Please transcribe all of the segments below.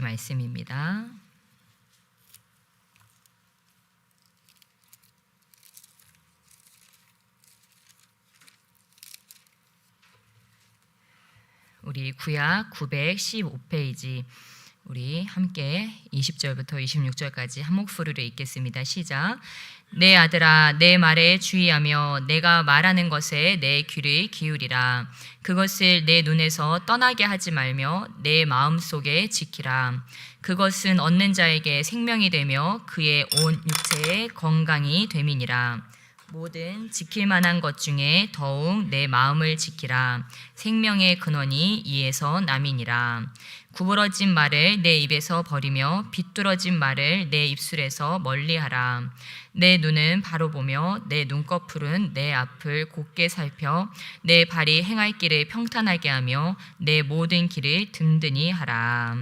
말씀입니다. 우리 구약 915페이지 우리 함께 20절부터 26절까지 한 목소리로 읽겠습니다. 시작. 내 아들아, 내 말에 주의하며 내가 말하는 것에 내 귀를 기울이라. 그것을 내 눈에서 떠나게 하지 말며 내 마음속에 지키라. 그것은 얻는 자에게 생명이 되며 그의 온 육체에 건강이 됨이니라. 모든 지킬 만한 것 중에 더욱 내 마음을 지키라. 생명의 근원이 이에서 남이니라. 구부러진 말을 내 입에서 버리며 비뚤어진 말을 내 입술에서 멀리하라. 내 눈은 바로 보며 내 눈꺼풀은 내 앞을 곧게 살펴 내 발이 행할 길을 평탄하게 하며 내 모든 길을 든든히 하라.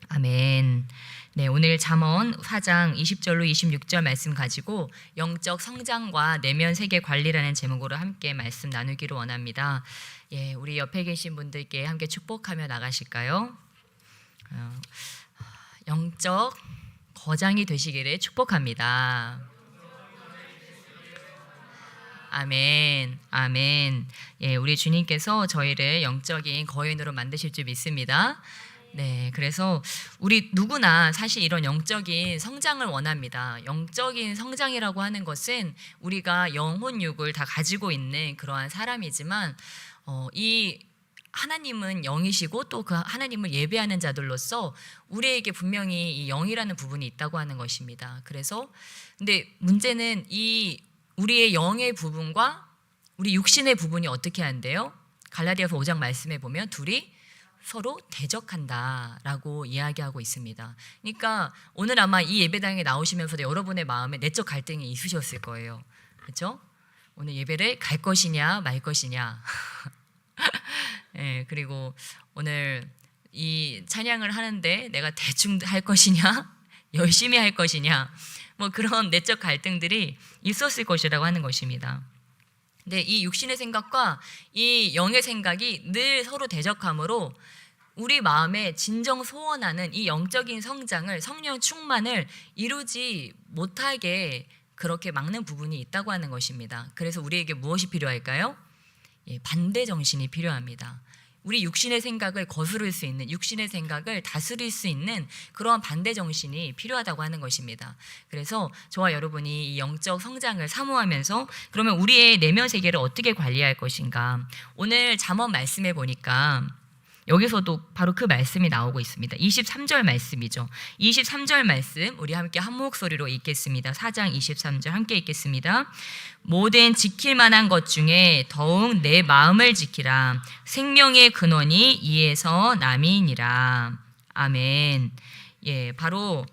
아멘. 네, 오늘 잠언 4장 20절로 26절 말씀 가지고 영적 성장과 내면 세계 관리라는 제목으로 함께 말씀 나누기를 원합니다. 예, 우리 옆에 계신 분들께 함께 축복하며 나가실까요? 영적 거장이 되시기를 축복합니다. 아멘, 아멘. 예, 우리 주님께서 저희를 영적인 거인으로 만드실 줄 믿습니다. 네, 그래서 우리 누구나 사실 이런 영적인 성장을 원합니다. 영적인 성장이라고 하는 것은 우리가 영혼육을 다 가지고 있는 그러한 사람이지만 이 하나님은 영이시고 또 그 하나님을 예배하는 자들로서 우리에게 분명히 이 영이라는 부분이 있다고 하는 것입니다. 그래서 근데 문제는 이 우리의 영의 부분과 우리 육신의 부분이 어떻게 한대요? 갈라디아서 5장 말씀에 보면 둘이 서로 대적한다라고 이야기하고 있습니다. 그러니까 오늘 아마 이 예배당에 나오시면서도 여러분의 마음에 내적 갈등이 있으셨을 거예요. 그렇죠? 오늘 예배를 갈 것이냐 말 것이냐. 네, 그리고 오늘 이 찬양을 하는데 내가 대충 할 것이냐 열심히 할 것이냐 뭐 그런 내적 갈등들이 있었을 것이라고 하는 것입니다. 근데 이 육신의 생각과 이 영의 생각이 늘 서로 대적함으로 우리 마음에 진정 소원하는 이 영적인 성장을 성령 충만을 이루지 못하게 그렇게 막는 부분이 있다고 하는 것입니다. 그래서 우리에게 무엇이 필요할까요? 예, 반대 정신이 필요합니다. 우리 육신의 생각을 거스를 수 있는, 육신의 생각을 다스릴 수 있는 그러한 반대 정신이 필요하다고 하는 것입니다. 그래서 저와 여러분이 이 영적 성장을 사모하면서 그러면 우리의 내면 세계를 어떻게 관리할 것인가? 오늘 잠언 말씀에 보니까 여기서도 바로 그 말씀이 나오고 있습니다. 23절 말씀이죠. 23절 말씀 우리 함께 한 목소리로 읽겠습니다. 4장 23절 함께 읽겠습니다. 모든 지킬 만한 것 중에 더욱 내 마음을 지키라. 생명의 근원이 이에서 남이니라. 아멘. 예, 바로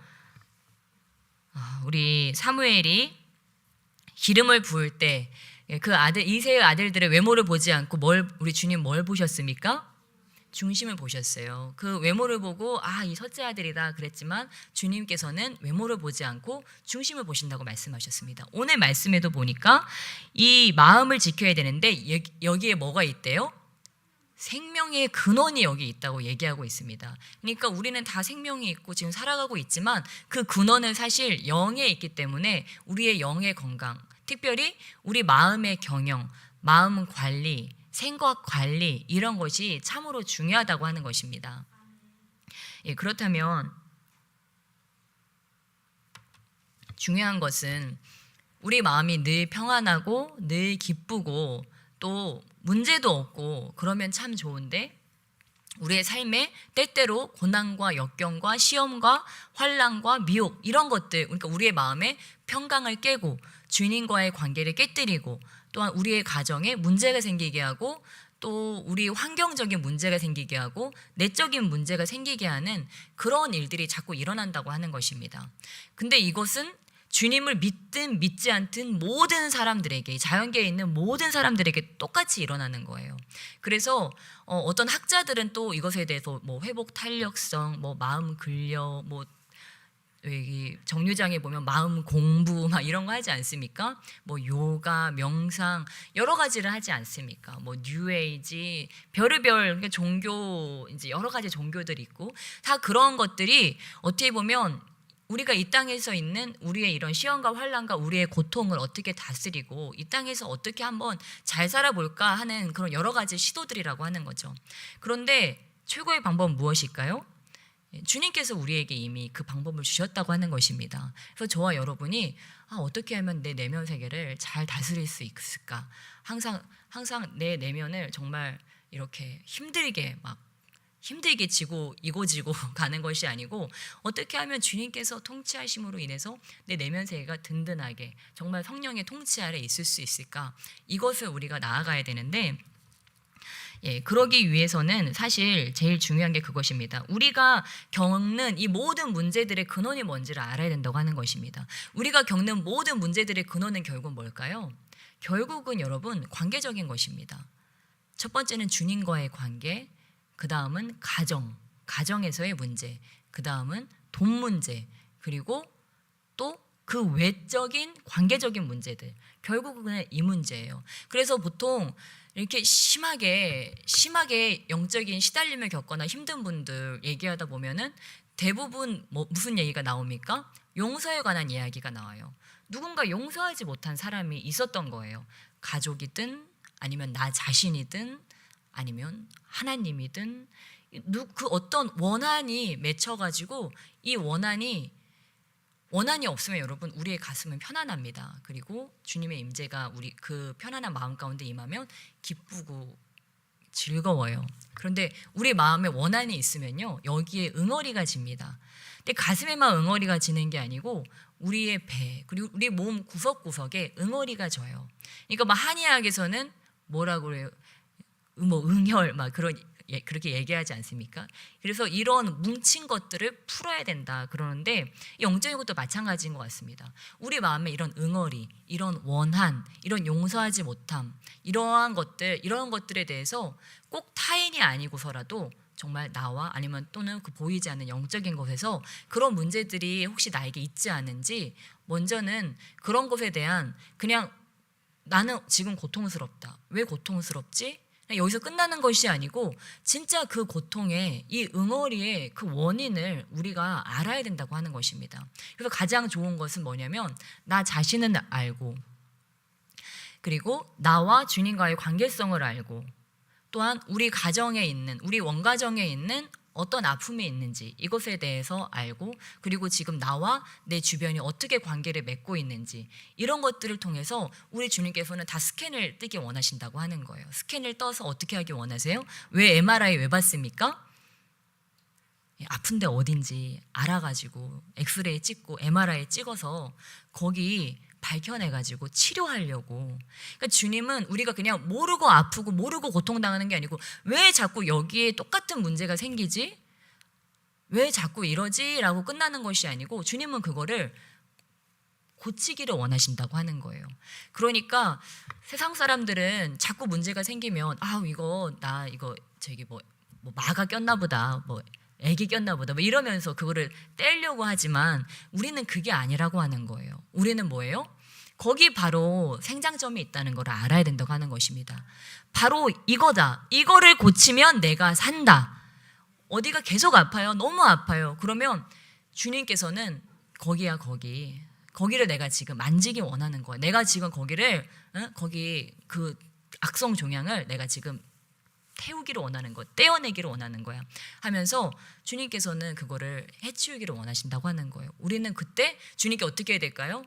우리 사무엘이 기름을 부을 때 그 아들 이새의 아들들의 외모를 보지 않고 우리 주님 뭘 보셨습니까? 중심을 보셨어요. 그 외모를 보고 이 첫째 아들이다 그랬지만 주님께서는 외모를 보지 않고 중심을 보신다고 말씀하셨습니다. 오늘 말씀에도 보니까 이 마음을 지켜야 되는데 여기에 뭐가 있대요? 생명의 근원이 여기 있다고 얘기하고 있습니다. 그러니까 우리는 다 생명이 있고 지금 살아가고 있지만 그 근원은 사실 영에 있기 때문에 우리의 영의 건강, 특별히 우리 마음의 경영, 마음 관리, 생각 관리 이런 것이 참으로 중요하다고 하는 것입니다. 예, 그렇다면 중요한 것은 우리 마음이 늘 평안하고 늘 기쁘고 또 문제도 없고 그러면 참 좋은데 우리의 삶에 때때로 고난과 역경과 시험과 환난과 미혹 이런 것들 그러니까 우리의 마음에 평강을 깨고 주님과의 관계를 깨뜨리고 또한 우리의 가정에 문제가 생기게 하고 또 우리 환경적인 문제가 생기게 하고 내적인 문제가 생기게 하는 그런 일들이 자꾸 일어난다고 하는 것입니다. 근데 이것은 주님을 믿든 믿지 않든 모든 사람들에게 자연계에 있는 모든 사람들에게 똑같이 일어나는 거예요. 그래서 어떤 학자들은 또 이것에 대해서 뭐 회복 탄력성, 뭐 마음 근력, 뭐 여기 정류장에 보면 마음 공부 막 이런 거 하지 않습니까? 뭐 요가, 명상 여러 가지를 하지 않습니까? 뭐 뉴에이지, 별의별 그러니까 종교 이제 여러 가지 종교들이 있고 다 그런 것들이 어떻게 보면 우리가 이 땅에서 있는 우리의 이런 시험과 환난과 우리의 고통을 어떻게 다스리고 이 땅에서 어떻게 한번 잘 살아볼까 하는 그런 여러 가지 시도들이라고 하는 거죠. 그런데 최고의 방법은 무엇일까요? 주님께서 우리에게 이미 그 방법을 주셨다고 하는 것입니다. 그래서 저와 여러분이 어떻게 하면 내 내면 세계를 잘 다스릴 수 있을까? 항상 내 내면을 정말 이렇게 힘들게 지고 이고지고 가는 것이 아니고 어떻게 하면 주님께서 통치하심으로 인해서 내 내면 세계가 든든하게 정말 성령의 통치 아래 있을 수 있을까? 이것을 우리가 나아가야 되는데 그러기 위해서는 사실 제일 중요한 게 그것입니다. 우리가 겪는 이 모든 문제들의 근원이 뭔지를 알아야 된다고 하는 것입니다. 우리가 겪는 모든 문제들의 근원은 결국 뭘까요? 결국은 여러분 관계적인 것입니다. 첫 번째는 주님과의 관계, 그 다음은 가정에서의 문제, 그 다음은 돈 문제, 그리고 또 그 외적인 관계적인 문제들, 결국은 이 문제예요. 그래서 보통 이렇게 심하게 영적인 시달림을 겪거나 힘든 분들 얘기하다 보면은 대부분 무슨 얘기가 나옵니까? 용서에 관한 이야기가 나와요. 누군가 용서하지 못한 사람이 있었던 거예요. 가족이든 아니면 나 자신이든 아니면 하나님이든 그 어떤 원한이 맺혀가지고 이 원한이 없으면 여러분 우리의 가슴은 편안합니다. 그리고 주님의 임재가 우리 그 편안한 마음 가운데 임하면 기쁘고 즐거워요. 그런데 우리 마음에 원한이 있으면요 여기에 응어리가 집니다. 근데 가슴에만 응어리가 지는 게 아니고 우리의 배 그리고 우리 몸 구석구석에 응어리가 져요. 그러니까 막 한의학에서는 뭐라고 그래요? 응혈 그렇게 얘기하지 않습니까? 그래서 이런 뭉친 것들을 풀어야 된다 그러는데 영적인 것도 마찬가지인 것 같습니다. 우리 마음에 이런 응어리, 이런 원한, 이런 용서하지 못함, 이런 것들에 대해서 꼭 타인이 아니고서라도 정말 나와 아니면 또는 그 보이지 않는 영적인 곳에서 그런 문제들이 혹시 나에게 있지 않은지 먼저는 그런 것에 대한 그냥 나는 지금 고통스럽다. 왜 고통스럽지? 여기서 끝나는 것이 아니고 진짜 그 고통의 이 응어리의 그 원인을 우리가 알아야 된다고 하는 것입니다. 그래서 가장 좋은 것은 뭐냐면 나 자신은 알고 그리고 나와 주님과의 관계성을 알고 또한 우리 원가정에 있는 어떤 아픔이 있는지 이것에 대해서 알고 그리고 지금 나와 내 주변이 어떻게 관계를 맺고 있는지 이런 것들을 통해서 우리 주님께서는 다 스캔을 뜨기 원하신다고 하는 거예요. 스캔을 떠서 어떻게 하기 원하세요? 왜 MRI 왜 받습니까? 아픈데 어딘지 알아가지고 엑스레이 찍고 MRI 찍어서 거기 밝혀내가지고 치료하려고. 그러니까 주님은 우리가 그냥 모르고 아프고 모르고 고통당하는 게 아니고 왜 자꾸 여기에 똑같은 문제가 생기지? 왜 자꾸 이러지? 라고 끝나는 것이 아니고 주님은 그거를 고치기를 원하신다고 하는 거예요. 그러니까 세상 사람들은 자꾸 문제가 생기면 마가 꼈나 보다 애기 꼈나 보다 이러면서 그거를 떼려고 하지만 우리는 그게 아니라고 하는 거예요. 우리는 뭐예요? 거기 바로 생장점이 있다는 걸 알아야 된다고 하는 것입니다. 바로 이거다. 이거를 고치면 내가 산다. 어디가 계속 아파요. 너무 아파요. 그러면 주님께서는 거기야 거기. 거기를 내가 지금 만지기 원하는 거야. 내가 지금 거기 그 악성 종양을 내가 지금 태우기를 원하는 거, 떼어내기를 원하는 거야 하면서 주님께서는 그거를 해치우기를 원하신다고 하는 거예요. 우리는 그때 주님께 어떻게 해야 될까요?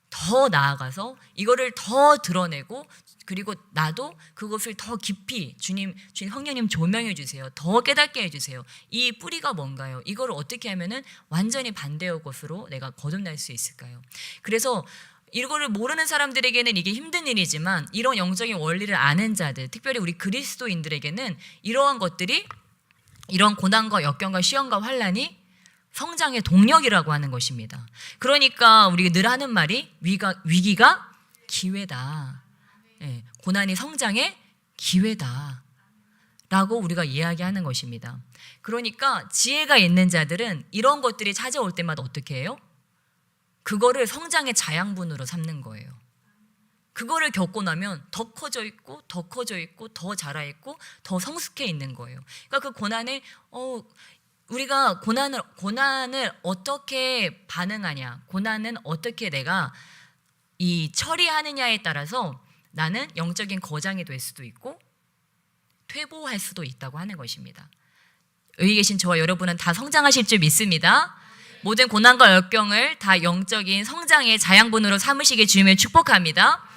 더 나아가서 이거를 더 드러내고 그리고 나도 그것을 더 깊이 주님 성령님 조명해 주세요. 더 깨닫게 해주세요. 이 뿌리가 뭔가요? 이거를 어떻게 하면은 완전히 반대의 것으로 내가 거듭날 수 있을까요? 그래서 이거를 모르는 사람들에게는 이게 힘든 일이지만 이런 영적인 원리를 아는 자들, 특별히 우리 그리스도인들에게는 이러한 것들이 이런 고난과 역경과 시험과 환난이 성장의 동력이라고 하는 것입니다. 그러니까 우리가 늘 하는 말이 위기가 기회다. 고난이 성장의 기회다. 라고 우리가 이야기하는 것입니다. 그러니까 지혜가 있는 자들은 이런 것들이 찾아올 때마다 어떻게 해요? 그거를 성장의 자양분으로 삼는 거예요. 그거를 겪고 나면 더 커져 있고 더 커져 있고 더 자라 있고 더 성숙해 있는 거예요. 그러니까 그 고난에 우리가 고난을 어떻게 반응하냐, 고난은 어떻게 내가 이 처리하느냐에 따라서 나는 영적인 거장이 될 수도 있고 퇴보할 수도 있다고 하는 것입니다. 여기 계신 저와 여러분은 다 성장하실 줄 믿습니다. 모든 고난과 역경을 다 영적인 성장의 자양분으로 삼으시길 주님을 축복합니다.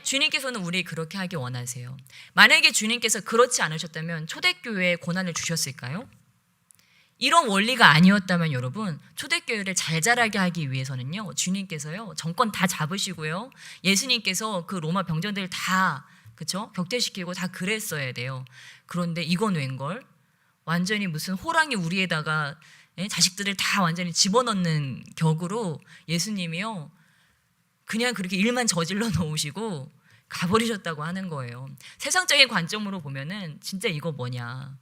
주님께서는 우리 그렇게 하기 원하세요. 만약에 주님께서 그렇지 않으셨다면 초대교회에 고난을 주셨을까요? 이런 원리가 아니었다면 여러분, 초대교회를 잘 자라게 하기 위해서는요, 주님께서요 정권 다 잡으시고요, 예수님께서 그 로마 병정들 다 그쵸? 격퇴시키고 다 그랬어야 돼요. 그런데 이건 웬걸? 완전히 무슨 호랑이 우리에다가 자식들을 다 완전히 집어넣는 격으로 예수님이요 그냥 그렇게 일만 저질러 놓으시고 가버리셨다고 하는 거예요. 세상적인 관점으로 보면은 진짜 이거 뭐냐,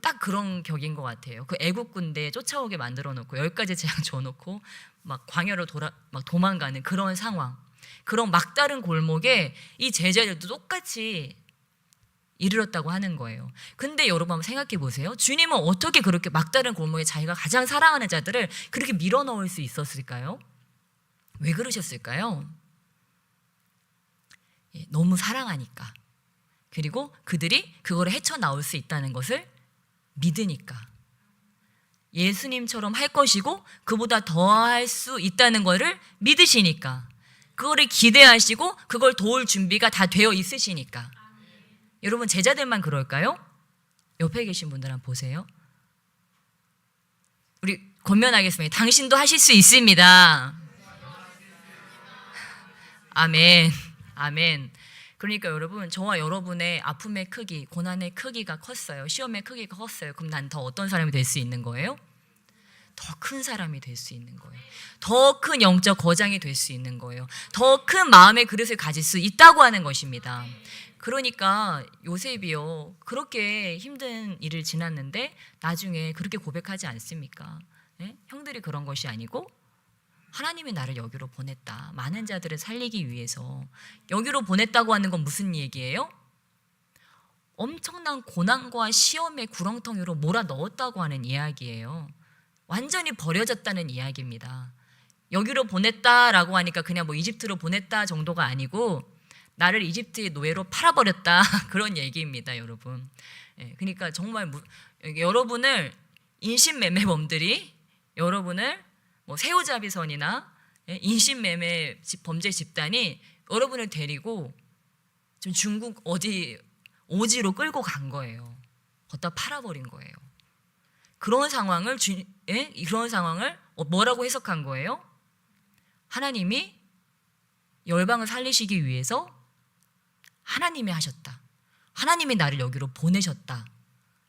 딱 그런 격인 것 같아요. 그 애국 군대 쫓아오게 만들어 놓고 10가지 재앙 줘놓고 막 광야로 막 도망가는 그런 상황, 그런 막다른 골목에 이 제자들도 똑같이 이르렀다고 하는 거예요. 근데 여러분 한번 생각해 보세요. 주님은 어떻게 그렇게 막다른 골목에 자기가 가장 사랑하는 자들을 그렇게 밀어 넣을 수 있었을까요? 왜 그러셨을까요? 너무 사랑하니까. 그리고 그들이 그거를 헤쳐나올 수 있다는 것을 믿으니까. 예수님처럼 할 것이고 그보다 더 할 수 있다는 것을 믿으시니까. 그거를 기대하시고 그걸 도울 준비가 다 되어 있으시니까. 여러분 제자들만 그럴까요? 옆에 계신 분들 한번 보세요. 우리 권면하겠습니다. 당신도 하실 수 있습니다. 아멘. 아멘. 그러니까 여러분, 저와 여러분의 아픔의 크기, 고난의 크기가 컸어요. 시험의 크기가 컸어요. 그럼 난 더 어떤 사람이 될 수 있는 거예요? 더 큰 사람이 될 수 있는 거예요. 더 큰 영적 거장이 될 수 있는 거예요. 더 큰 마음의 그릇을 가질 수 있다고 하는 것입니다. 그러니까 요셉이요 그렇게 힘든 일을 지났는데 나중에 그렇게 고백하지 않습니까? 형들이 그런 것이 아니고 하나님이 나를 여기로 보냈다. 많은 자들을 살리기 위해서 여기로 보냈다고 하는 건 무슨 얘기예요? 엄청난 고난과 시험의 구렁텅이로 몰아 넣었다고 하는 이야기예요. 완전히 버려졌다는 이야기입니다. 여기로 보냈다라고 하니까 그냥 뭐 이집트로 보냈다 정도가 아니고 나를 이집트의 노예로 팔아버렸다 그런 얘기입니다, 여러분. 그러니까 정말 여러분을 인신매매범들이 여러분을 뭐 새우잡이선이나 인신매매 범죄 집단이 여러분을 데리고 좀 중국 어디 오지로 끌고 간 거예요. 걷다 팔아버린 거예요. 그런 상황을 뭐라고 해석한 거예요? 하나님이 열방을 살리시기 위해서 하나님이 하셨다. 하나님이 나를 여기로 보내셨다.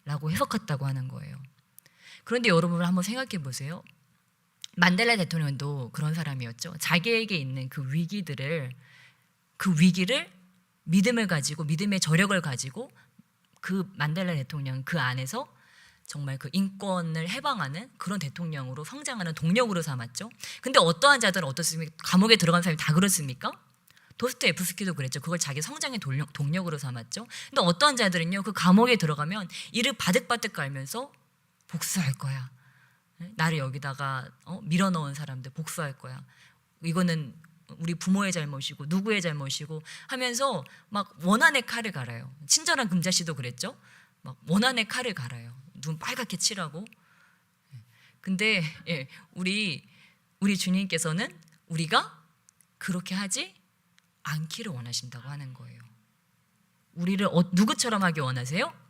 라고 해석했다고 하는 거예요. 그런데 여러분 한번 생각해 보세요. 만델라 대통령도 그런 사람이었죠. 자기에게 있는 그 위기를 믿음을 가지고 믿음의 저력을 가지고 그 만델라 대통령 그 안에서 정말 그 인권을 해방하는 그런 대통령으로 성장하는 동력으로 삼았죠. 근데 어떠한 자들은 어떻습니까? 감옥에 들어간 사람이 다 그렇습니까? 도스토옙스키도 그랬죠. 그걸 자기 성장의 동력으로 삼았죠. 근데 어떠한 자들은요, 그 감옥에 들어가면 이를 바득바득 깔면서 복수할 거야. 나를 여기다가 밀어넣은 사람들 복수할 거야. 이거는 우리 부모의 잘못이고 누구의 잘못이고 하면서 막 원한의 칼을 갈아요. 친절한 금자씨도 그랬죠. 막 원한의 칼을 갈아요. 눈 빨갛게 칠하고. 근데 우리 주님께서는 우리가 그렇게 하지 않기를 원하신다고 하는 거예요. 우리를 누구처럼 하기 원하세요?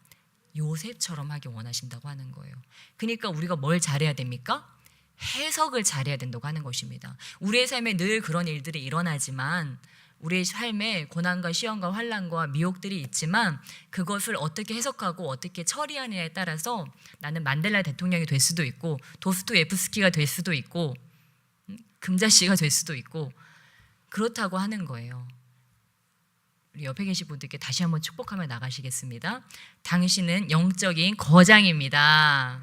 요셉처럼 하기 원하신다고 하는 거예요. 그러니까 우리가 뭘 잘해야 됩니까? 해석을 잘해야 된다고 하는 것입니다. 우리의 삶에 늘 그런 일들이 일어나지만 우리의 삶에 고난과 시험과 환난과 미혹들이 있지만 그것을 어떻게 해석하고 어떻게 처리하느냐에 따라서 나는 만델라 대통령이 될 수도 있고 도스토옙스키가 될 수도 있고 금자씨가 될 수도 있고 그렇다고 하는 거예요. 우리 옆에 계신 분들께 다시 한번 축복하며 나가시겠습니다. 당신은 영적인 거장입니다.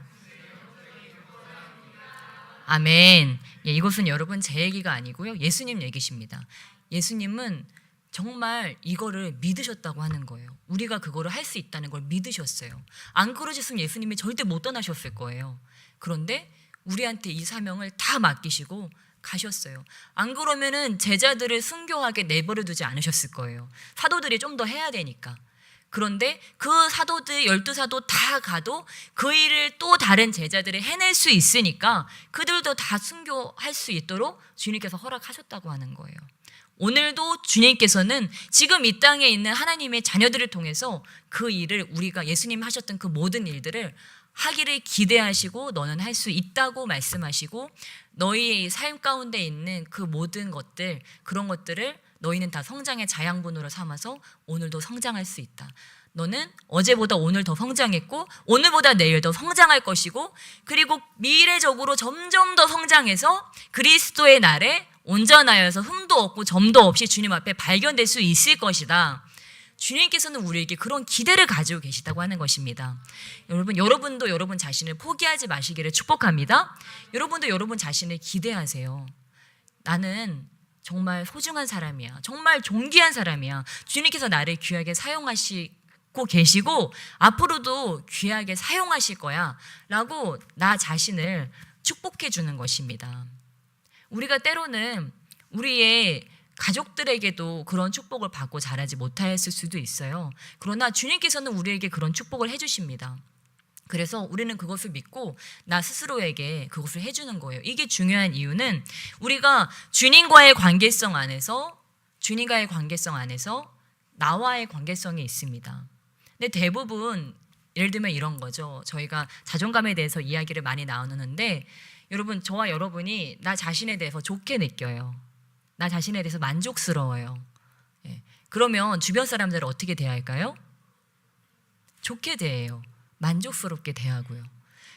아멘. 예, 이것은 여러분 제 얘기가 아니고요. 예수님 얘기십니다. 예수님은 정말 이거를 믿으셨다고 하는 거예요. 우리가 그거를 할 수 있다는 걸 믿으셨어요. 안 그러셨으면 예수님이 절대 못 떠나셨을 거예요. 그런데 우리한테 이 사명을 다 맡기시고 가셨어요. 안 그러면은 제자들을 순교하게 내버려 두지 않으셨을 거예요. 사도들이 좀 더 해야 되니까. 그런데 그 사도들 12사도 다 가도 그 일을 또 다른 제자들이 해낼 수 있으니까 그들도 다 순교할 수 있도록 주님께서 허락하셨다고 하는 거예요. 오늘도 주님께서는 지금 이 땅에 있는 하나님의 자녀들을 통해서 그 일을 우리가 예수님 하셨던 그 모든 일들을 하기를 기대하시고 너는 할 수 있다고 말씀하시고 너희의 삶 가운데 있는 그 모든 것들 그런 것들을 너희는 다 성장의 자양분으로 삼아서 오늘도 성장할 수 있다. 너는 어제보다 오늘 더 성장했고 오늘보다 내일 더 성장할 것이고 그리고 미래적으로 점점 더 성장해서 그리스도의 날에 온전하여서 흠도 없고 점도 없이 주님 앞에 발견될 수 있을 것이다. 주님께서는 우리에게 그런 기대를 가지고 계시다고 하는 것입니다. 여러분도 여러분 자신을 포기하지 마시기를 축복합니다. 여러분도 여러분 자신을 기대하세요. 나는 정말 소중한 사람이야. 정말 존귀한 사람이야. 주님께서 나를 귀하게 사용하시고 계시고 앞으로도 귀하게 사용하실 거야 라고 나 자신을 축복해 주는 것입니다. 우리가 때로는 우리의 가족들에게도 그런 축복을 받고 자라지 못했을 수도 있어요. 그러나 주님께서는 우리에게 그런 축복을 해주십니다. 그래서 우리는 그것을 믿고 나 스스로에게 그것을 해주는 거예요. 이게 중요한 이유는 우리가 주님과의 관계성 안에서 나와의 관계성이 있습니다. 근데 대부분 예를 들면 이런 거죠. 저희가 자존감에 대해서 이야기를 많이 나누는데 여러분 저와 여러분이 나 자신에 대해서 좋게 느껴요. 나 자신에 대해서 만족스러워요. 예. 그러면 주변 사람들을 어떻게 대할까요? 좋게 대해요. 만족스럽게 대하고요.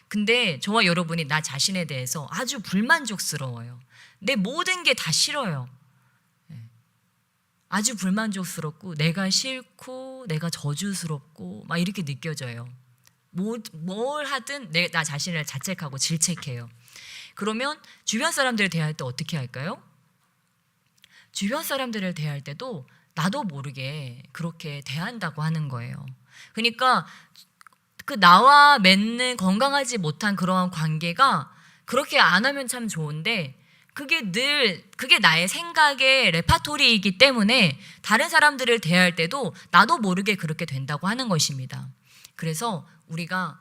근데 저와 여러분이 나 자신에 대해서 아주 불만족스러워요. 내 모든 게 다 싫어요. 예. 아주 불만족스럽고 내가 싫고 내가 저주스럽고 막 이렇게 느껴져요. 뭘 하든 나 자신을 자책하고 질책해요. 그러면 주변 사람들을 대할 때 어떻게 할까요? 주변 사람들을 대할 때도 나도 모르게 그렇게 대한다고 하는 거예요. 그러니까 그 나와 맺는 건강하지 못한 그러한 관계가 그렇게 안 하면 참 좋은데 그게 나의 생각의 레파토리이기 때문에 다른 사람들을 대할 때도 나도 모르게 그렇게 된다고 하는 것입니다. 그래서 우리가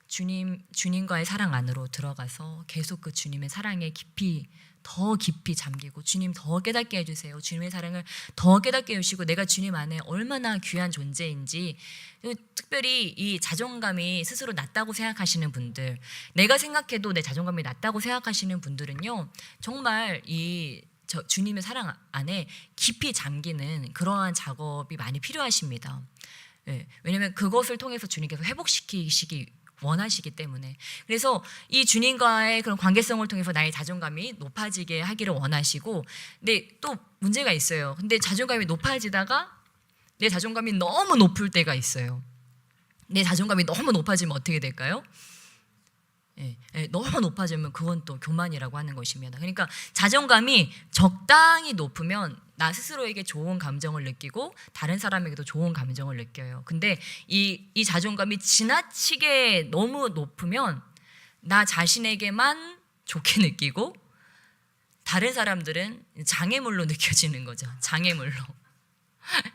주님과의 사랑 안으로 들어가서 계속 그 주님의 사랑에 더 깊이 잠기고 주님 더 깨닫게 해주세요. 주님의 사랑을 더 깨닫게 해주시고 내가 주님 안에 얼마나 귀한 존재인지 특별히 이 자존감이 스스로 낮다고 생각하시는 분들 내가 생각해도 내 자존감이 낮다고 생각하시는 분들은요 정말 주님의 사랑 안에 깊이 잠기는 그러한 작업이 많이 필요하십니다. 네, 왜냐하면 그것을 통해서 주님께서 회복시키시기 원하시기 때문에 그래서 이 주님과의 그런 관계성을 통해서 나의 자존감이 높아지게 하기를 원하시고 근데 또 문제가 있어요. 근데 자존감이 높아지다가 내 자존감이 너무 높을 때가 있어요. 내 자존감이 너무 높아지면 어떻게 될까요? 너무 높아지면 그건 또 교만이라고 하는 것입니다. 그러니까 자존감이 적당히 높으면 나 스스로에게 좋은 감정을 느끼고 다른 사람에게도 좋은 감정을 느껴요. 근데 이 자존감이 지나치게 너무 높으면 나 자신에게만 좋게 느끼고 다른 사람들은 장애물로 느껴지는 거죠. 장애물로.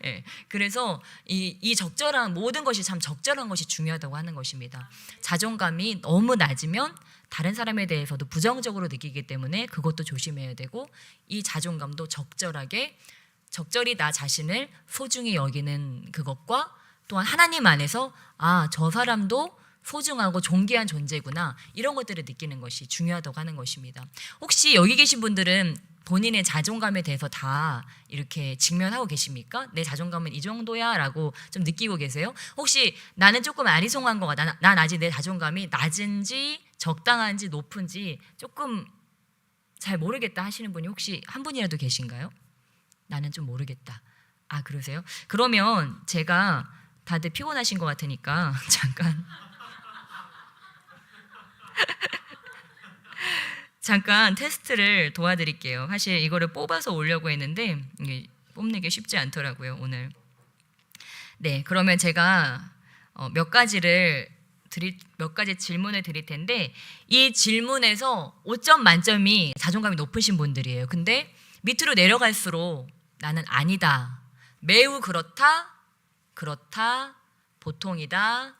예, 그래서 이 적절한 모든 것이 참 적절한 것이 중요하다고 하는 것입니다. 자존감이 너무 낮으면 다른 사람에 대해서도 부정적으로 느끼기 때문에 그것도 조심해야 되고 이 자존감도 적절히 나 자신을 소중히 여기는 그것과 또한 하나님 안에서 저 사람도 소중하고 존귀한 존재구나 이런 것들을 느끼는 것이 중요하다고 하는 것입니다. 혹시 여기 계신 분들은 본인의 자존감에 대해서 다 이렇게 직면하고 계십니까? 내 자존감은 이 정도야 라고 좀 느끼고 계세요? 혹시 나는 조금 아리송한 것 같다. 난 아직 내 자존감이 낮은지 적당한지 높은지 조금 잘 모르겠다 하시는 분이 혹시 한 분이라도 계신가요? 나는 좀 모르겠다. 아, 그러세요? 그러면 제가 다들 피곤하신 것 같으니까 잠깐 테스트를 도와드릴게요. 사실 이거를 뽑아서 오려고 했는데 이게 뽑는 게 쉽지 않더라고요, 오늘. 네, 그러면 제가 몇 가지 질문을 드릴 텐데 이 질문에서 5점 만점이 자존감이 높으신 분들이에요. 근데 밑으로 내려갈수록 나는 아니다, 매우 그렇다, 그렇다, 보통이다,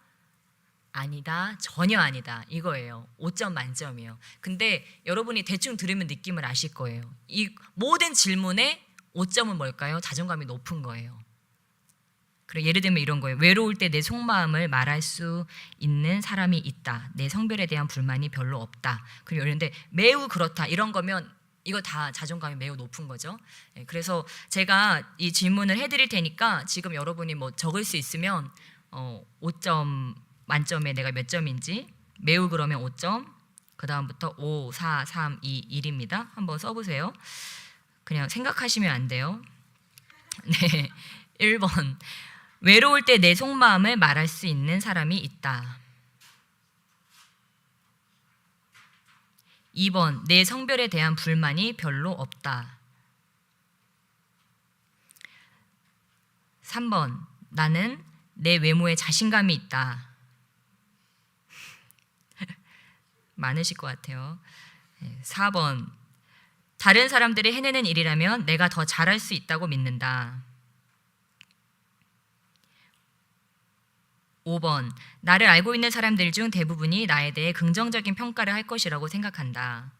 아니다, 전혀 아니다, 이거예요. 5점 만점이에요. 근데 여러분이 대충 들으면 느낌을 아실 거예요. 이 모든 질문에 5점은 뭘까요? 자존감이 높은 거예요. 그리고 예를 들면 이런 거예요. 외로울 때 내 속마음을 말할 수 있는 사람이 있다. 내 성별에 대한 불만이 별로 없다. 그리고 이런데 매우 그렇다, 이런 거면 이거 다 자존감이 매우 높은 거죠. 그래서 제가 이 질문을 해드릴 테니까 지금 여러분이 뭐 적을 수 있으면 5점 만점에 내가 몇 점인지, 매우 그러면 5점, 그 다음부터 5, 4, 3, 2, 1입니다. 한번 써보세요. 그냥 생각하시면 안 돼요. 네, 1번. 외로울 때 내 속마음을 말할 수 있는 사람이 있다. 2번. 내 성별에 대한 불만이 별로 없다. 3번. 나는 내 외모에 자신감이 있다. 많으실 것 같아요. 4번. 다른 사람들이 해내는 일이라면 내가 더 잘할 수 있다고 믿는다. 5번. 나를 알고 있는 사람들 중 대부분이 나에 대해 긍정적인 평가를 할 것이라고 생각한다.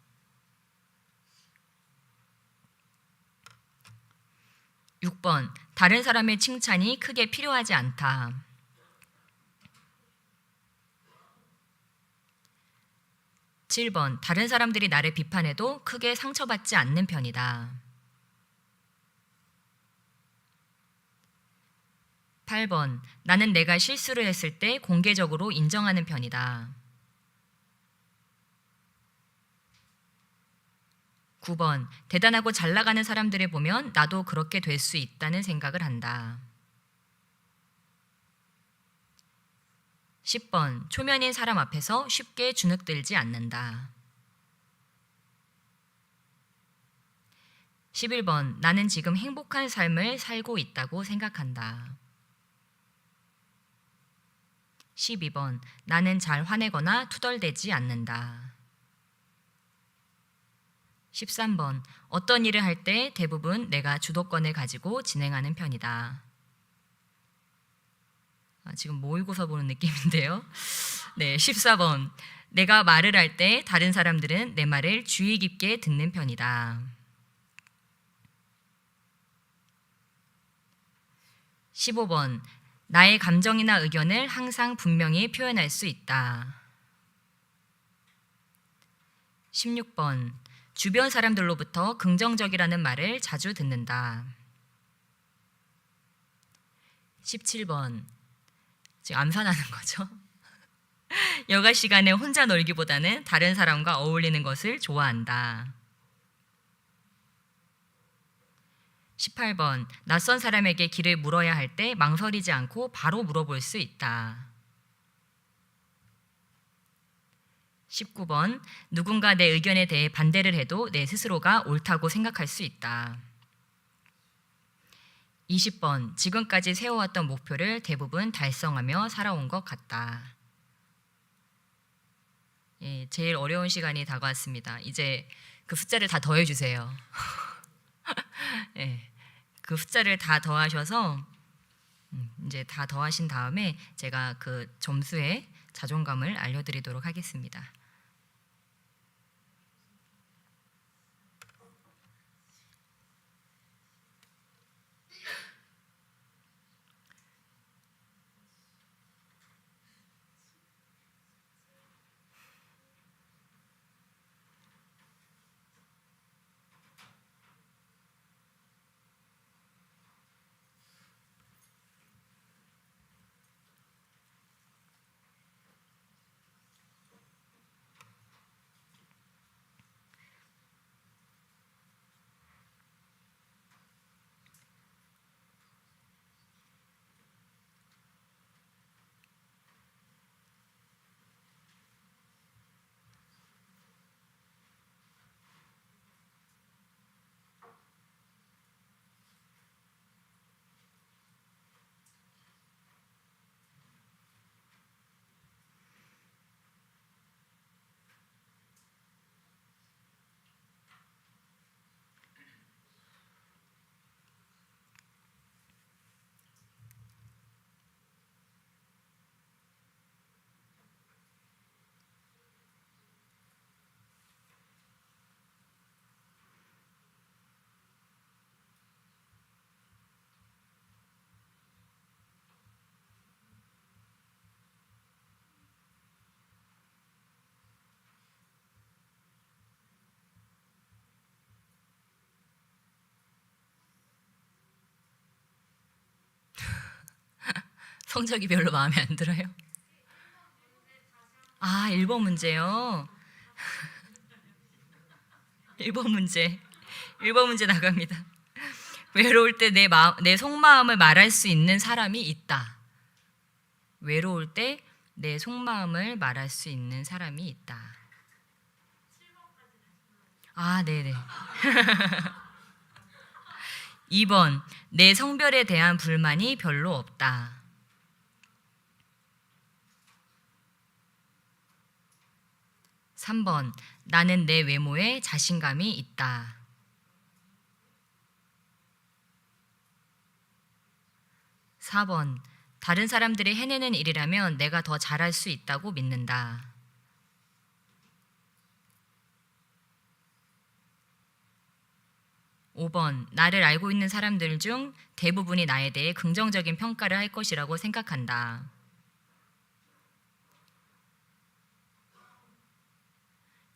6번. 다른 사람의 칭찬이 크게 필요하지 않다. 7번. 다른 사람들이 나를 비판해도 크게 상처받지 않는 편이다. 8번. 나는 내가 실수를 했을 때 공개적으로 인정하는 편이다. 9번. 대단하고 잘 나가는 사람들을 보면 나도 그렇게 될 수 있다는 생각을 한다. 10번. 초면인 사람 앞에서 쉽게 주눅들지 않는다. 11번. 나는 지금 행복한 삶을 살고 있다고 생각한다. 12번. 나는 잘 화내거나 투덜대지 않는다. 13번. 어떤 일을 할 때 대부분 내가 주도권을 가지고 진행하는 편이다. 지금 모의고사 보는 느낌인데요. 네, 14번. 내가 말을 할 때 다른 사람들은 내 말을 주의 깊게 듣는 편이다. 15번. 나의 감정이나 의견을 항상 분명히 표현할 수 있다. 16번. 주변 사람들로부터 긍정적이라는 말을 자주 듣는다. 17번. 지금 암산하는 거죠. 여가 시간에 혼자 놀기보다는 다른 사람과 어울리는 것을 좋아한다. 18번. 낯선 사람에게 길을 물어야 할 때 망설이지 않고 바로 물어볼 수 있다. 19번. 누군가 내 의견에 대해 반대를 해도 내 스스로가 옳다고 생각할 수 있다. 20번. 지금까지 세워왔던 목표를 대부분 달성하며 살아온 것 같다. 예, 제일 어려운 시간이 다가왔습니다. 이제 그 숫자를 다 더해주세요. 예, 그 숫자를 다 더하셔서 이제 다 더하신 다음에 제가 그 점수의 자존감을 알려드리도록 하겠습니다. 성적이 별로 마음에 안 들어요? 아, 1번 문제요. 1번 문제. 1번 문제 나갑니다. 외로울 때 내 속마음을 말할 수 있는 사람이 있다. 외로울 때 내 속마음을 말할 수 있는 사람이 있다. 아, 네네. 2번, 내 성별에 대한 불만이 별로 없다. 3번, 나는 내 외모에 자신감이 있다. 4번, 다른 사람들이 해내는 일이라면 내가 더 잘할 수 있다고 믿는다. 5번, 나를 알고 있는 사람들 중 대부분이 나에 대해 긍정적인 평가를 할 것이라고 생각한다.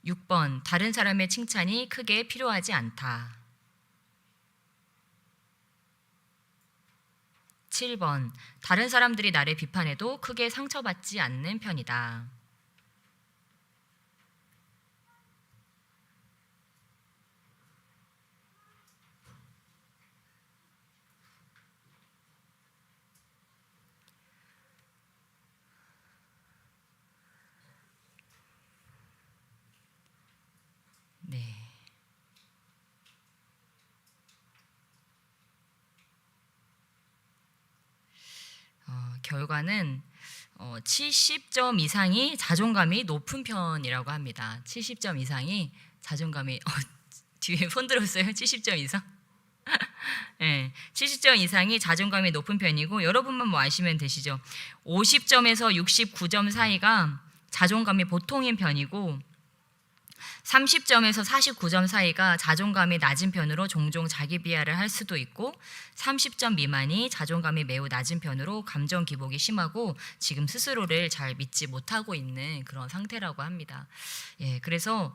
6번, 다른 사람의 칭찬이 크게 필요하지 않다. 7번, 다른 사람들이 나를 비판해도 크게 상처받지 않는 편이다. 네. 결과는 70점 이상이 자존감이 높은 편이라고 합니다. 70점 이상이 자존감이 뒤에 손 들었어요? 70점 이상? 네, 70점 이상이 자존감이 높은 편이고 여러분만 뭐 아시면 되시죠. 50점에서 69점 사이가 자존감이 보통인 편이고 30점에서 49점 사이가 자존감이 낮은 편으로 종종 자기 비하를 할 수도 있고 30점 미만이 자존감이 매우 낮은 편으로 감정 기복이 심하고 지금 스스로를 잘 믿지 못하고 있는 그런 상태라고 합니다. 예, 그래서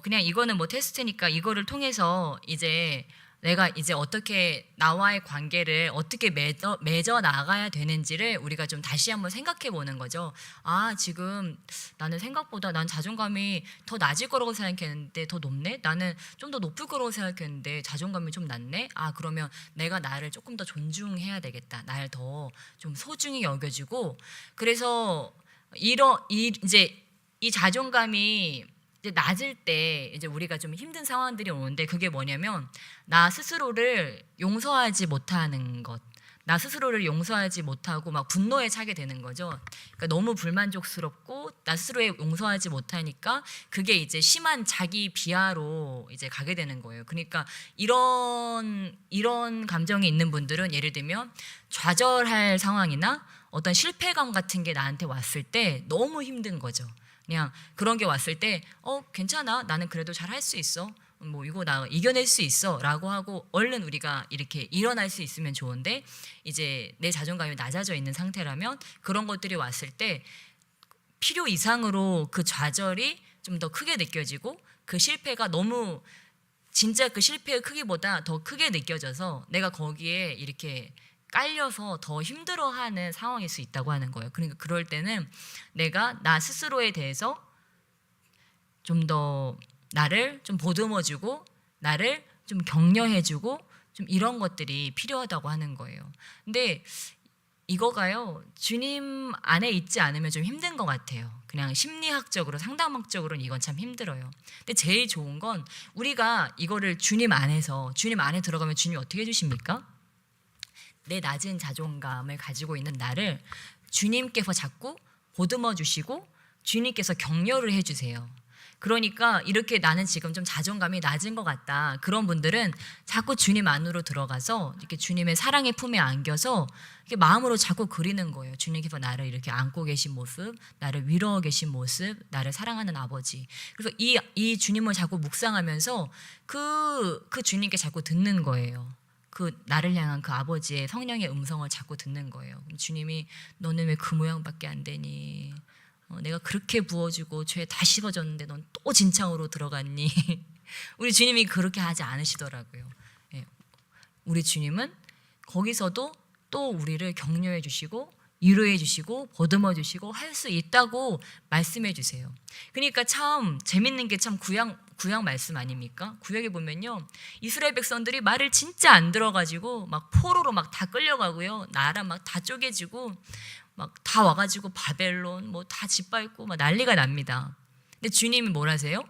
그냥 이거는 뭐 테스트니까 이거를 통해서 이제 내가 이제 어떻게 나와의 관계를 어떻게 맺어 나가야 되는지를 우리가 좀 다시 한번 생각해 보는 거죠. 아, 지금 나는 생각보다 난 자존감이 더 낮을 거라고 생각했는데 더 높네? 나는 좀 더 높을 거라고 생각했는데 자존감이 좀 낮네? 아, 그러면 내가 나를 조금 더 존중해야 되겠다. 나를 더 좀 소중히 여겨주고 그래서 이제 이 자존감이 이제 낮을 때 이제 우리가 좀 힘든 상황들이 오는데 그게 뭐냐면 나 스스로를 용서하지 못하는 것, 나 스스로를 용서하지 못하고 막 분노에 차게 되는 거죠. 그러니까 너무 불만족스럽고 나 스스로에 용서하지 못하니까 그게 이제 심한 자기 비하로 이제 가게 되는 거예요. 그러니까 이런 감정이 있는 분들은 예를 들면 좌절할 상황이나 어떤 실패감 같은 게 나한테 왔을 때 너무 힘든 거죠. 그냥 그런 게 왔을 때 괜찮아, 나는 그래도 잘 할 수 있어, 뭐 이거 나 이겨낼 수 있어 라고 하고 얼른 우리가 이렇게 일어날 수 있으면 좋은데 이제 내 자존감이 낮아져 있는 상태라면 그런 것들이 왔을 때 필요 이상으로 그 좌절이 좀 더 크게 느껴지고 그 실패가 너무 진짜 그 실패의 크기보다 더 크게 느껴져서 내가 거기에 이렇게 깔려서 더 힘들어하는 상황일 수 있다고 하는 거예요. 그러니까 그럴 때는 내가 나 스스로에 대해서 좀 더 나를 좀 보듬어주고 나를 좀 격려해주고 좀 이런 것들이 필요하다고 하는 거예요. 근데 이거가요, 주님 안에 있지 않으면 좀 힘든 것 같아요. 그냥 심리학적으로 상담학적으로는 이건 참 힘들어요. 근데 제일 좋은 건 우리가 이거를 주님 안에 들어가면 주님이 어떻게 해주십니까? 내 낮은 자존감을 가지고 있는 나를 주님께서 자꾸 보듬어 주시고 주님께서 격려를 해주세요. 그러니까 이렇게 나는 지금 좀 자존감이 낮은 것 같다, 그런 분들은 자꾸 주님 안으로 들어가서 이렇게 주님의 사랑의 품에 안겨서 이렇게 마음으로 자꾸 그리는 거예요. 주님께서 나를 이렇게 안고 계신 모습, 나를 위로하고 계신 모습, 나를 사랑하는 아버지. 그래서 이 주님을 자꾸 묵상하면서 그 주님께 자꾸 듣는 거예요. 그 나를 향한 그 아버지의 성령의 음성을 자꾸 듣는 거예요. 주님이 너는 왜 그 모양밖에 안 되니? 내가 그렇게 부어주고 죄 다 씹어줬는데 넌 또 진창으로 들어갔니? 우리 주님이 그렇게 하지 않으시더라고요. 예. 우리 주님은 거기서도 또 우리를 격려해 주시고 위로해 주시고 보듬어 주시고 할 수 있다고 말씀해 주세요. 그러니까 참 재밌는 게 참 구약 말씀 아닙니까? 구약에 보면요, 이스라엘 백성들이 말을 진짜 안 들어가지고 막 포로로 막 다 끌려가고요, 나라 막 다 쪼개지고 막 다 와가지고 바벨론 뭐 다 짓밟고 막 난리가 납니다. 근데 주님이 뭘 하세요?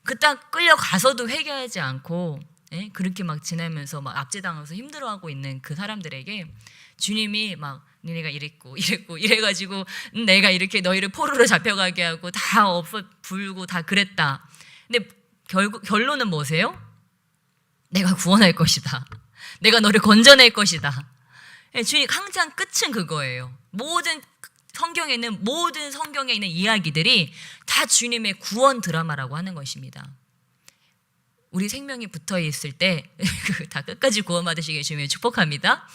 그딱 끌려가서도 회개하지 않고 그렇게 막 지내면서 막 압제당해서 힘들어하고 있는 그 사람들에게 주님이 막 니네가 이랬고 이래가지고 내가 이렇게 너희를 포로로 잡혀가게 하고 다 없어 불고 다 그랬다. 근데 결론은 뭐세요? 내가 구원할 것이다. 내가 너를 건져낼 것이다. 주님 항상 끝은 그거예요. 모든 성경에 있는 이야기들이 다 주님의 구원 드라마라고 하는 것입니다. 우리 생명이 붙어 있을 때 다 끝까지 구원받으시길 주님의 축복합니다.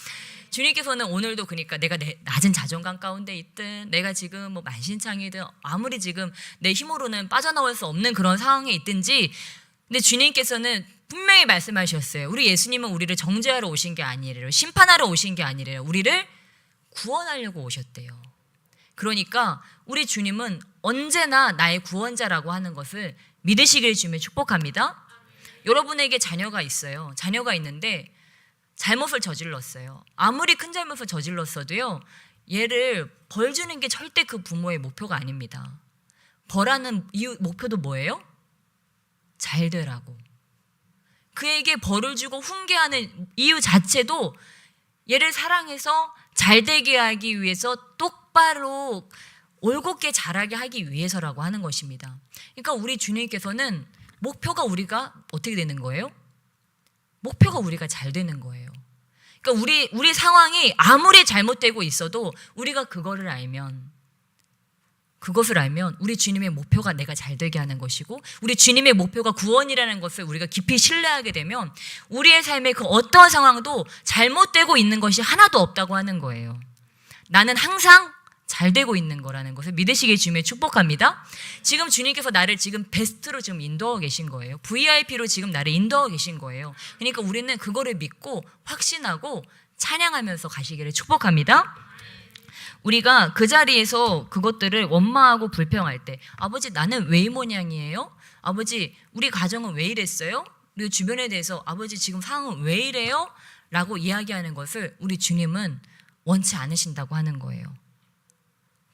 주님께서는 오늘도 그러니까 내가 낮은 자존감 가운데 있든 내가 지금 뭐 만신창이든 아무리 지금 내 힘으로는 빠져나올 수 없는 그런 상황에 있든지, 근데 주님께서는 분명히 말씀하셨어요. 우리 예수님은 우리를 정죄하러 오신 게 아니래요. 심판하러 오신 게 아니래요. 우리를 구원하려고 오셨대요. 그러니까 우리 주님은 언제나 나의 구원자라고 하는 것을 믿으시길 주님의 축복합니다. 여러분에게 자녀가 있어요. 자녀가 있는데 잘못을 저질렀어요. 아무리 큰 잘못을 저질렀어도요, 얘를 벌 주는 게 절대 그 부모의 목표가 아닙니다. 벌하는 이유 목표도 뭐예요? 잘 되라고. 그에게 벌을 주고 훈계하는 이유 자체도 얘를 사랑해서 잘 되게 하기 위해서 똑바로 올곧게 자라게 하기 위해서라고 하는 것입니다. 그러니까 우리 주님께서는 목표가 우리가 어떻게 되는 거예요? 목표가 우리가 잘 되는 거예요. 그러니까 우리 상황이 아무리 잘못되고 있어도 우리가 그것을 알면 우리 주님의 목표가 내가 잘 되게 하는 것이고, 우리 주님의 목표가 구원이라는 것을 우리가 깊이 신뢰하게 되면 우리의 삶의 그 어떤 상황도 잘못되고 있는 것이 하나도 없다고 하는 거예요. 나는 항상 잘 되고 있는 거라는 것을 믿으시길 주님의 축복합니다. 지금 주님께서 나를 지금 베스트로 지금 인도하고 계신 거예요. VIP로 지금 나를 인도하고 계신 거예요. 그러니까 우리는 그거를 믿고 확신하고 찬양하면서 가시기를 축복합니다. 우리가 그 자리에서 그것들을 원망하고 불평할 때, 아버지 나는 왜 이 모양이에요? 아버지 우리 가정은 왜 이랬어요? 우리 주변에 대해서 아버지 지금 상황은 왜 이래요? 라고 이야기하는 것을 우리 주님은 원치 않으신다고 하는 거예요.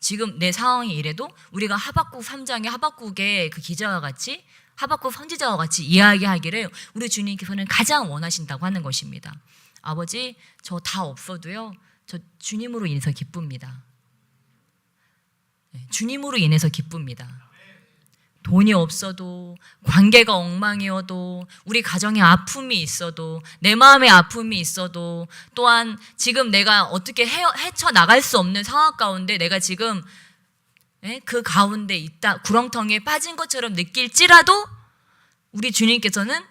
지금 내 상황이 이래도 우리가 하박국 3장의 하박국의 그 기자와 같이, 하박국 선지자와 같이 이야기하기를 우리 주님께서는 가장 원하신다고 하는 것입니다. 아버지 저 다 없어도요, 저 주님으로 인해서 기쁩니다. 주님으로 인해서 기쁩니다. 돈이 없어도, 관계가 엉망이어도, 우리 가정에 아픔이 있어도, 내 마음에 아픔이 있어도, 또한 지금 내가 어떻게 헤쳐나갈 수 없는 상황 가운데 내가 지금 그 가운데 있다, 구렁텅이에 빠진 것처럼 느낄지라도 우리 주님께서는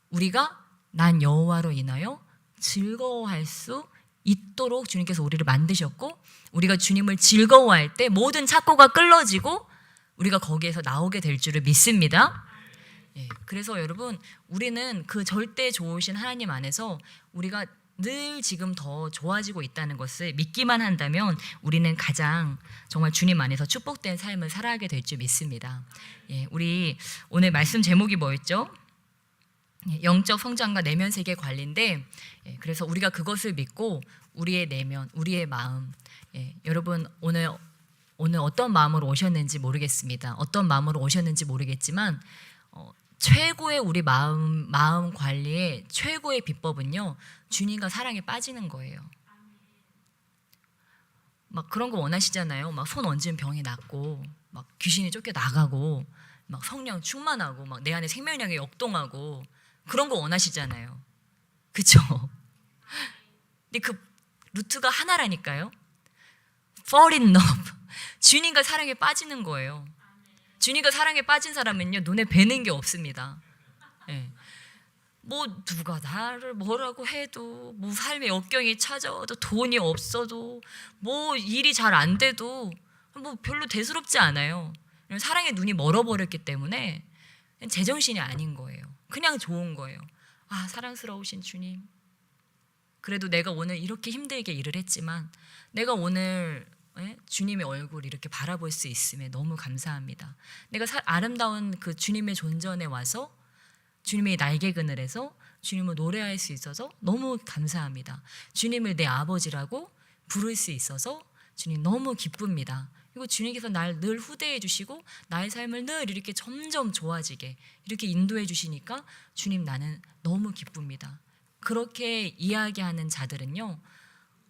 우리가 난 여호와로 인하여 즐거워할 수 있도록 주님께서 우리를 만드셨고, 우리가 주님을 즐거워할 때 모든 착고가 끌어지고 우리가 거기에서 나오게 될 줄을 믿습니다. 그래서 여러분, 우리는 그 절대 좋으신 하나님 안에서 우리가 늘 지금 더 좋아지고 있다는 것을 믿기만 한다면 우리는 가장 정말 주님 안에서 축복된 삶을 살아가게 될 줄 믿습니다. 우리 오늘 말씀 제목이 뭐였죠? 영적 성장과 내면 세계 관리인데, 그래서 우리가 그것을 믿고 우리의 내면, 우리의 마음, 여러분 오늘 어떤 마음으로 오셨는지 모르겠습니다. 어떤 마음으로 오셨는지 모르겠지만 최고의 우리 마음 관리의 최고의 비법은요, 주님과 사랑에 빠지는 거예요. 막 그런 거 원하시잖아요. 막 손 얹으면 병이 낫고, 막 귀신이 쫓겨 나가고, 막 성령 충만하고, 막 내 안에 생명력이 역동하고, 그런 거 원하시잖아요. 그쵸? 근데 그 루트가 하나라니까요. Fall in love. 주님과 사랑에 빠지는 거예요. 주님과 사랑에 빠진 사람은요, 눈에 뵈는 게 없습니다. 뭐 누가 나를 뭐라고 해도, 뭐 삶의 역경이 찾아와도, 돈이 없어도, 뭐 일이 잘 안 돼도 뭐 별로 대수롭지 않아요. 사랑의 눈이 멀어버렸기 때문에 제정신이 아닌 거예요. 그냥 좋은 거예요. 아, 사랑스러우신 주님, 그래도 내가 오늘 이렇게 힘들게 일을 했지만 내가 오늘 주님의 얼굴 이렇게 바라볼 수 있음에 너무 감사합니다. 내가 아름다운 그 주님의 존전에 와서 주님의 날개 그늘에서 주님을 노래할 수 있어서 너무 감사합니다. 주님을 내 아버지라고 부를 수 있어서 주님 너무 기쁩니다. 그리고 주님께서 날 늘 후대해 주시고 나의 삶을 늘 이렇게 점점 좋아지게 이렇게 인도해 주시니까 주님 나는 너무 기쁩니다. 그렇게 이야기하는 자들은요,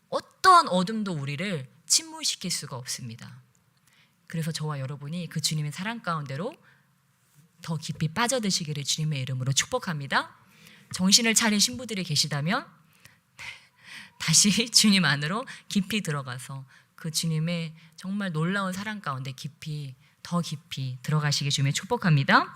어떠한 어둠도 우리를 침몰시킬 수가 없습니다. 그래서 저와 여러분이 그 주님의 사랑 가운데로 더 깊이 빠져드시기를 주님의 이름으로 축복합니다. 정신을 차린 신부들이 계시다면 다시 주님 안으로 깊이 들어가서 그 주님의 정말 놀라운 사랑 가운데 더 깊이 들어가시기 주님의 축복합니다.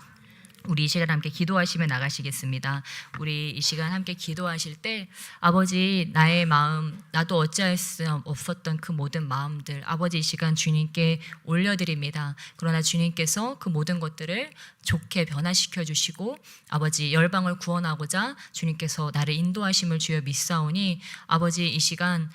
우리 이 시간 함께 기도하시며 나가시겠습니다. 우리 이 시간 함께 기도하실 때 아버지 나의 마음 나도 어찌할 수 없었던 그 모든 마음들 아버지 이 시간 주님께 올려드립니다. 그러나 주님께서 그 모든 것들을 좋게 변화시켜 주시고 아버지 열방을 구원하고자 주님께서 나를 인도하심을 주여 믿사오니 아버지 이 시간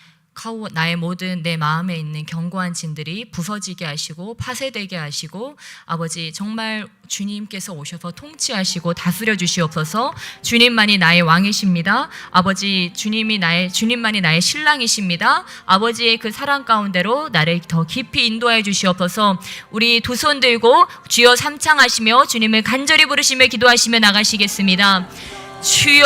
나의 모든 내 마음에 있는 견고한 짐들이 부서지게 하시고 파쇄되게 하시고 아버지 정말 주님께서 오셔서 통치하시고 다스려 주시옵소서. 주님만이 나의 왕이십니다. 아버지 주님만이 나의 신랑이십니다. 아버지의 그 사랑 가운데로 나를 더 깊이 인도해 주시옵소서. 우리 두 손 들고 주여 삼창하시며 주님을 간절히 부르시며 기도하시며 나가시겠습니다. 주여